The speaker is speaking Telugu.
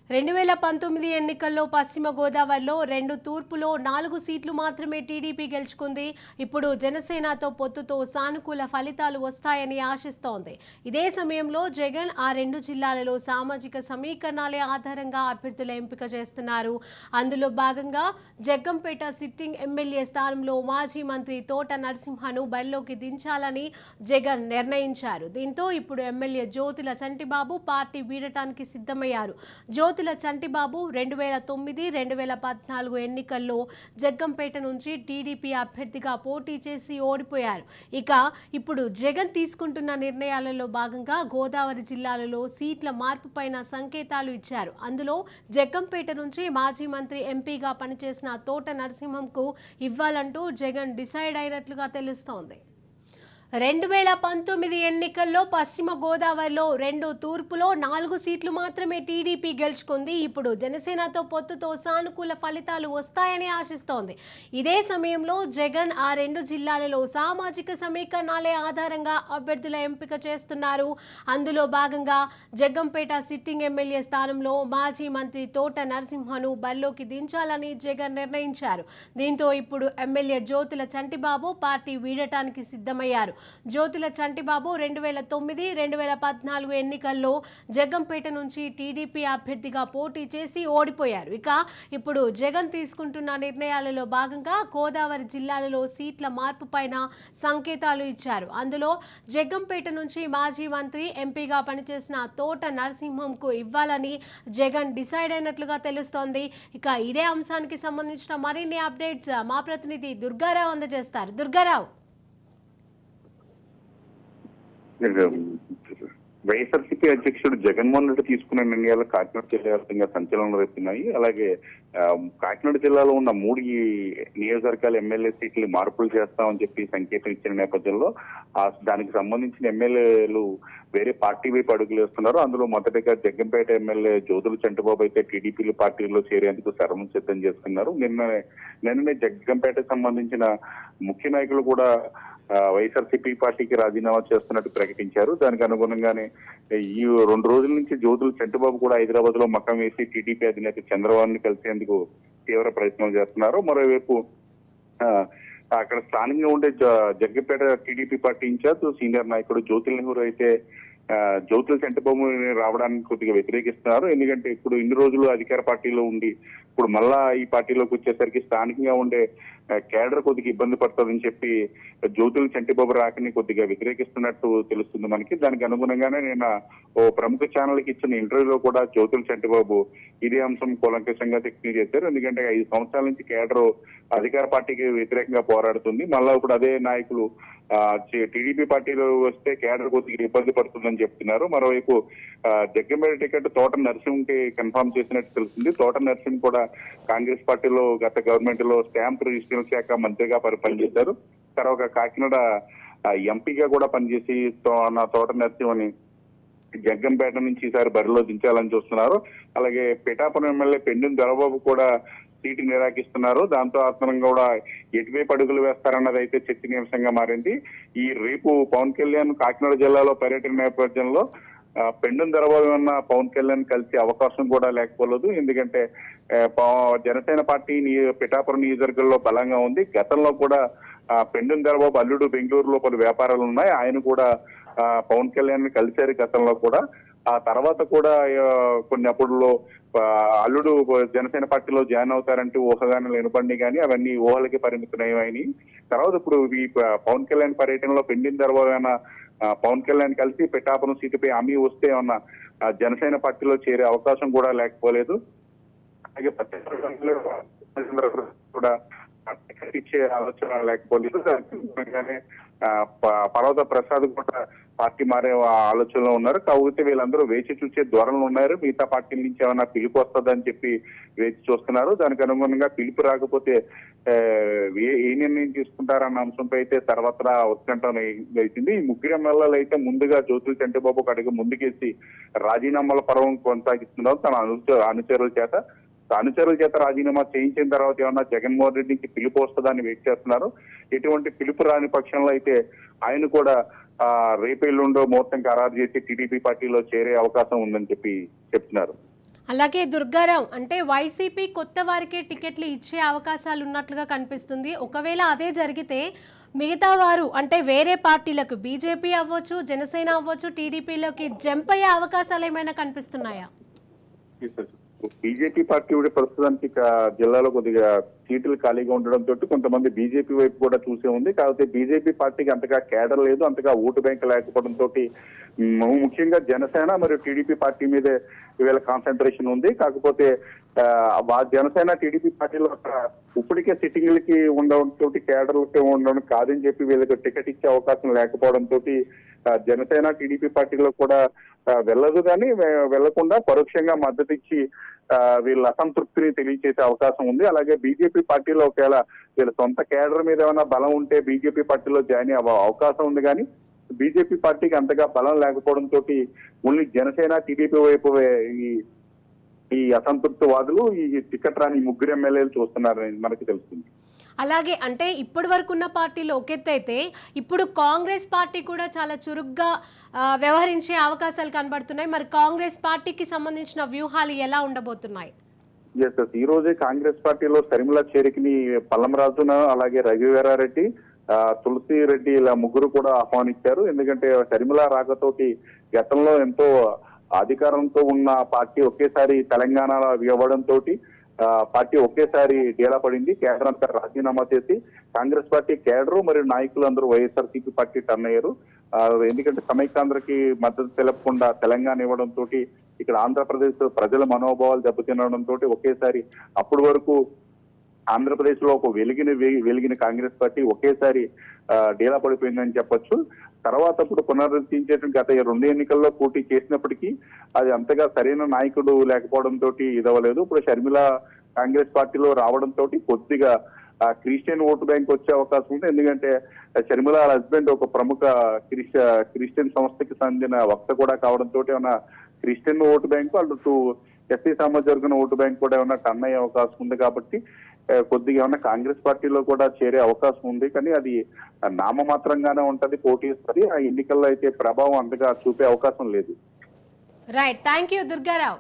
2019 ఎన్నికల్లో పశ్చిమ గోదావరిలో 2 తూర్పులో 4 సీట్లు మాత్రమే టీడీపీ గెలుచుకుంది. ఇప్పుడు జనసేనతో పొత్తుతో సానుకూల ఫలితాలు వస్తాయని ఆశిస్తోంది. ఇదే సమయంలో జగన్ ఆ 2 జిల్లాలలో సామాజిక సమీకరణాలే ఆధారంగా అభ్యర్థుల ఎంపిక చేస్తున్నారు. అందులో భాగంగా జగ్గంపేట సిట్టింగ్ ఎమ్మెల్యే స్థానంలో మాజీ మంత్రి తోట నరసింహను బరిలోకి దించాలని జగన్ నిర్ణయించారు. దీంతో ఇప్పుడు ఎమ్మెల్యే జ్యోతుల చంటిబాబు పార్టీ వీడటానికి సిద్ధమయ్యారు. జ్యోతుల చంటిబాబు 2009-2014 ఎన్నికల్లో జగ్గంపేట నుంచి టీడీపీ అభ్యర్థిగా పోటీ చేసి ఓడిపోయారు. ఇక ఇప్పుడు జగన్ తీసుకుంటున్న నిర్ణయాలలో భాగంగా గోదావరి జిల్లాలలో సీట్ల మార్పుపైన సంకేతాలు ఇచ్చారు. అందులో జగ్గంపేట నుంచి మాజీ మంత్రి ఎంపీగా పనిచేసిన తోట నరసింహంకు ఇవ్వాలంటూ జగన్ డిసైడ్ అయినట్లుగా తెలుస్తోంది. 2019 ఎన్నికల్లో పశ్చిమ గోదావరిలో 2 తూర్పులో 4 సీట్లు మాత్రమే టీడీపీ గెలుచుకుంది. ఇప్పుడు జనసేనతో పొత్తుతో సానుకూల ఫలితాలు వస్తాయని ఆశిస్తోంది. ఇదే సమయంలో జగన్ ఆ 2 జిల్లాలలో సామాజిక సమీకరణాలే ఆధారంగా అభ్యర్థుల ఎంపిక చేస్తున్నారు. అందులో భాగంగా జగ్గంపేట సిట్టింగ్ ఎమ్మెల్యే స్థానంలో మాజీ మంత్రి తోట నరసింహను బరిలోకి దించాలని జగన్ నిర్ణయించారు. దీంతో ఇప్పుడు ఎమ్మెల్యే జ్యోతుల చంటిబాబు పార్టీ వీడటానికి సిద్ధమయ్యారు. జ్యోతుల చంటిబాబు 2009-2014 ఎన్నికల్లో జగ్గంపేట నుంచి టీడీపీ అభ్యర్థిగా పోటీ చేసి ఓడిపోయారు. ఇక ఇప్పుడు జగన్ తీసుకుంటున్న నిర్ణయాలలో భాగంగా గోదావరి జిల్లాలలో సీట్ల మార్పు పైన సంకేతాలు ఇచ్చారు. అందులో జగ్గంపేట నుంచి మాజీ మంత్రి ఎంపీగా పనిచేసిన తోట నరసింహంకు ఇవ్వాలని జగన్ డిసైడ్ అయినట్లుగా తెలుస్తోంది. ఇక ఇదే అంశానికి సంబంధించిన మరిన్ని అప్డేట్స్ మా ప్రతినిధి దుర్గారావు అందజేస్తారు. దుర్గారావు, వైఎస్ఆర్సీపీ అధ్యక్షుడు జగన్మోహన్ రెడ్డి తీసుకున్న నిర్ణయాలు కాకినాడ జిల్లా వ్యాప్తంగా సంచలనం రేపుతున్నాయి. అలాగే కాకినాడ జిల్లాలో ఉన్న 3 నియోజకవర్గాల ఎమ్మెల్యే సీట్లు మార్పులు చేస్తామని చెప్పి సంకేతం ఇచ్చిన నేపథ్యంలో దానికి సంబంధించిన ఎమ్మెల్యేలు వేరే పార్టీ వైపు అడుగులు వేస్తున్నారు. అందులో మొదటిగా జగ్గంపేట ఎమ్మెల్యే జ్యోతుల చంటిబాబు అయితే టీడీపీ పార్టీలో చేరేందుకు సర్వం సిద్ధం చేస్తున్నారు. నిన్ననే జగ్గంపేటకు సంబంధించిన ముఖ్య నాయకులు కూడా వైఎస్ఆర్సీపీ పార్టీకి రాజీనామా చేస్తున్నట్టు ప్రకటించారు. దానికి అనుగుణంగానే ఈ 2 రోజుల నుంచి జ్యోతుల చంటిబాబు కూడా హైదరాబాద్ లో మకం వేసి టీడీపీ అధినేత చంద్రబాబుని కలిసేందుకు తీవ్ర ప్రయత్నం చేస్తున్నారు. మరోవైపు అక్కడ స్థానికంగా ఉండే Jaggampeta TDP party in charge senior నాయకుడు జ్యోతుల నెహ్రూ అయితే జ్యోతుల చంటిబాబు రావడానికి కొద్దిగా వ్యతిరేకిస్తున్నారు. ఎందుకంటే ఇప్పుడు ఇన్ని రోజులు అధికార పార్టీలో ఉండి ఇప్పుడు మళ్ళా ఈ పార్టీలోకి వచ్చేసరికి స్థానికంగా ఉండే కేడర్ కొద్దిగా ఇబ్బంది పడుతుందని చెప్పి జ్యోతుల చంటిబాబు రాకని కొద్దిగా వ్యతిరేకిస్తున్నట్టు తెలుస్తుంది మనకి. దానికి అనుగుణంగానే నేను ఓ ప్రముఖ ఛానల్ కి ఇచ్చిన ఇంటర్వ్యూలో కూడా జ్యోతుల చంటిబాబు ఇదే అంశం కూలంకషంగా వ్యక్తం చేశారు. ఎందుకంటే 5 సంవత్సరాల నుంచి కేడర్ అధికార పార్టీకి వ్యతిరేకంగా పోరాడుతుంది. మళ్ళా ఇప్పుడు అదే నాయకులు టీడీపీ పార్టీలో వస్తే కేడర్ కొద్దిగా ఇబ్బంది పడుతుందని చెప్తున్నారు. మరోవైపు జగ్గంపేట టికెట్ తోట నరసింహకి కన్ఫర్మ్ చేసినట్టు తెలుస్తుంది. తోట నరసింహ కూడా కాంగ్రెస్ పార్టీలో గత గవర్నమెంట్ లో స్టాంప్ రిజిస్ట్రేషన్ శాఖ మంత్రిగా పనిచేశారు. తర్వాత కాకినాడ ఎంపీగా కూడా పనిచేసి తోట నరసింహని జగ్గంపేట నుంచి ఈసారి బరిలో దించాలని చూస్తున్నారు. అలాగే పిఠాపురం ఎమ్మెల్యే పెండిన దొరబాబు కూడా సీటు నిరాకిస్తున్నారు. దాంతో ఆత్మనంగా కూడా ఎటువైపు అడుగులు వేస్తారన్నది అయితే చర్చనీయాంశంగా మారింది. ఈ రేపు పవన్ కళ్యాణ్ కాకినాడ జిల్లాలో పర్యటన నేపథ్యంలో పెండున దొరబాబు ఉన్న పవన్ కళ్యాణ్ కలిసే అవకాశం కూడా లేకపోలేదు. ఎందుకంటే జనసేన పార్టీ పిఠాపురం నియోజకవర్గంలో బలంగా ఉంది. గతంలో కూడా పెండున దొరబాబు అల్లుడు బెంగళూరులో పలు వ్యాపారాలు ఉన్నాయి. ఆయన కూడా పవన్ కళ్యాణ్ కలిశారు గతంలో కూడా. ఆ తర్వాత కూడా కొన్ని అప్పుడులో అల్లుడు జనసేన పార్టీలో జాయిన్ అవుతారంటూ ఊహగానే వినపడి కానీ అవన్నీ ఊహలకి పరిమితమయ్యాయని. తర్వాత ఇప్పుడు ఈ పవన్ కళ్యాణ్ పర్యటనలో పెండిన తర్వాత పవన్ కళ్యాణ్ కలిసి పిఠాపురం సీటుపై హామీ వస్తే ఉన్న జనసేన పార్టీలో చేరే అవకాశం కూడా లేకపోలేదు. అలాగే కూడా ఇచ్చే ఆలోచన లేకపోలేదు. దానిగానే పర్వత ప్రసాద్ కూడా పార్టీ మారే ఆలోచనలో ఉన్నారు. కాకపోతే వీళ్ళందరూ వేచి చూసే ధోరణిలో ఉన్నారు. మిగతా పార్టీల నుంచి ఏమైనా పిలుపు వస్తుందని చెప్పి వేచి చూస్తున్నారు. దానికి అనుగుణంగా పిలుపు రాకపోతే ఏ నిర్ణయం తీసుకుంటారన్న అంశంపై అయితే సర్వత్రా ఉత్కంఠ అవుతుంది. ఈ 3 ఎమ్మెల్యేలు అయితే ముందుగా జ్యోతుల చంటిబాబు అడుగు ముందుకేసి రాజీనామాల పర్వం కొనసాగిస్తున్నారు. తన అనుచరుల చేత రాజీనామా చేయించిన తర్వాత ఏమన్నా జగన్మోహన్ రెడ్డి నుంచి పిలుపు వస్తుందని వెయిట్ చేస్తున్నారు. ఎటువంటి పిలుపు రాని పక్షంలో అయితే ఆయన కూడా రేపెల్లుండో ముహూర్తం ఖరారు చేసి టీడీపీ పార్టీలో చేరే అవకాశం ఉందని చెప్తున్నారు. అలాగే దుర్గారావు, అంటే వైసీపీ కొత్త వారికే టికెట్లు ఇచ్చే అవకాశాలు ఉన్నట్లుగా కనిపిస్తుంది. ఒకవేళ అదే జరిగితే మిగతా వారు అంటే వేరే పార్టీలకు బీజేపీ అవ్వచ్చు, జనసేన అవ్వచ్చు, టీడీపీలోకి జంప్ అయ్యే అవకాశాలు ఏమైనా కనిపిస్తున్నాయా? బీజేపీ పార్టీ కూడా ప్రస్తుతానికి జిల్లాలో కొద్దిగా సీట్లు ఖాళీగా ఉండడంతో కొంతమంది బీజేపీ వైపు కూడా చూసే ఉంది. కాకపోతే బీజేపీ పార్టీకి అంతగా కేడర్ లేదు, అంతగా ఓటు బ్యాంక్ లేకపోవడంతో ముఖ్యంగా జనసేన మరియు టీడీపీ పార్టీ మీదే వీళ్ళ కాన్సన్ట్రేషన్ ఉంది. కాకపోతే జనసేన టీడీపీ పార్టీలో ఇప్పటికే సిట్టింగ్లకి ఉండడంతో కేడర్లకి ఉండడం కాదని చెప్పి వీళ్ళకి టికెట్ ఇచ్చే అవకాశం లేకపోవడంతో జనసేన టీడీపీ పార్టీలో కూడా వెళ్ళదు, కానీ వెళ్లకుండా పరోక్షంగా మద్దతు ఇచ్చి వీళ్ళ అసంతృప్తిని తెలియజేసే అవకాశం ఉంది. అలాగే బీజేపీ పార్టీలో ఒకవేళ వీళ్ళ సొంత కేడర్ మీద ఏమైనా బలం ఉంటే బీజేపీ పార్టీలో జాయిన్ అయ్యే అవకాశం ఉంది, కానీ బీజేపీ పార్టీకి అంతగా బలం లేకపోవడంతో ఓన్లీ జనసేన టీడీపీ వైపు ఈ అసంతృప్తి వాదులు ఈ టికెట్ రాని ముగ్గురు ఎమ్మెల్యేలు చూస్తున్నారని మనకి తెలుస్తుంది. అలాగే అంటే ఇప్పటి వరకు ఉన్న పార్టీలు ఒక ఎత్తు అయితే ఇప్పుడు కాంగ్రెస్ పార్టీ కూడా చాలా చురుగ్గా వ్యవహరించే అవకాశాలు కనబడుతున్నాయి. మరి కాంగ్రెస్ పార్టీకి సంబంధించిన వ్యూహాలు ఎలా ఉండబోతున్నాయి? ఈ రోజే కాంగ్రెస్ పార్టీలో షర్మిల చేరికని పల్లంరాజున, అలాగే రఘువీరారెడ్డి, తులసి రెడ్డి ఇలా ముగ్గురు కూడా ఆహ్వానించారు. ఎందుకంటే షర్మిల రాకతోటి గతంలో ఎంతో అధికారంతో ఉన్న పార్టీ ఒకేసారి తెలంగాణలో ఇవ్వడంతో పార్టీ ఒకేసారి డేలా పడింది. కేంద్రం అంతా రాజీనామా చేసి కాంగ్రెస్ పార్టీ కేడరు మరియు నాయకులందరూ వైఎస్ఆర్సీపీ పార్టీ టర్న్ అయ్యారు. ఎందుకంటే సమైక్యాంధ్రకి మద్దతు తెలపకుండా తెలంగాణ ఇవ్వడంతో ఇక్కడ ఆంధ్రప్రదేశ్ ప్రజల మనోభావాలు దెబ్బతినడంతో ఒకేసారి అప్పటి వరకు ఆంధ్రప్రదేశ్ లో ఒక వెలిగిన కాంగ్రెస్ పార్టీ ఒకేసారి డీలా పడిపోయిందని చెప్పొచ్చు. తర్వాత ఇప్పుడు పునరుద్ధరించేటువంటి గత 2 ఎన్నికల్లో పోటీ చేసినప్పటికీ అది అంతగా సరైన నాయకుడు లేకపోవడంతో ఇదవ్వలేదు. ఇప్పుడు షర్మిల కాంగ్రెస్ పార్టీలో రావడంతో కొద్దిగా క్రిస్టియన్ ఓటు బ్యాంక్ వచ్చే అవకాశం ఉంది. ఎందుకంటే షర్మిల హస్బెండ్ ఒక ప్రముఖ క్రిస్టియన్ సంస్థకి చెందిన వక్త కూడా కావడంతో ఏమన్నా క్రిస్టియన్ ఓటు బ్యాంకు అటు ఎస్సీ సామాజిక వర్గం ఓటు బ్యాంక్ కూడా ఏమన్నా టర్న్ అయ్యే అవకాశం ఉంది. కాబట్టి కొద్దిగా ఏమన్నా కాంగ్రెస్ పార్టీలో కూడా చేరే అవకాశం ఉంది, కానీ అది నామమాత్రంగానే ఉంటది, పోటీ ఇస్తుంది. ఆ ఎన్నికల్లో అయితే ప్రభావం అంతగా చూపే అవకాశం లేదు. Right, thank you Durgarao.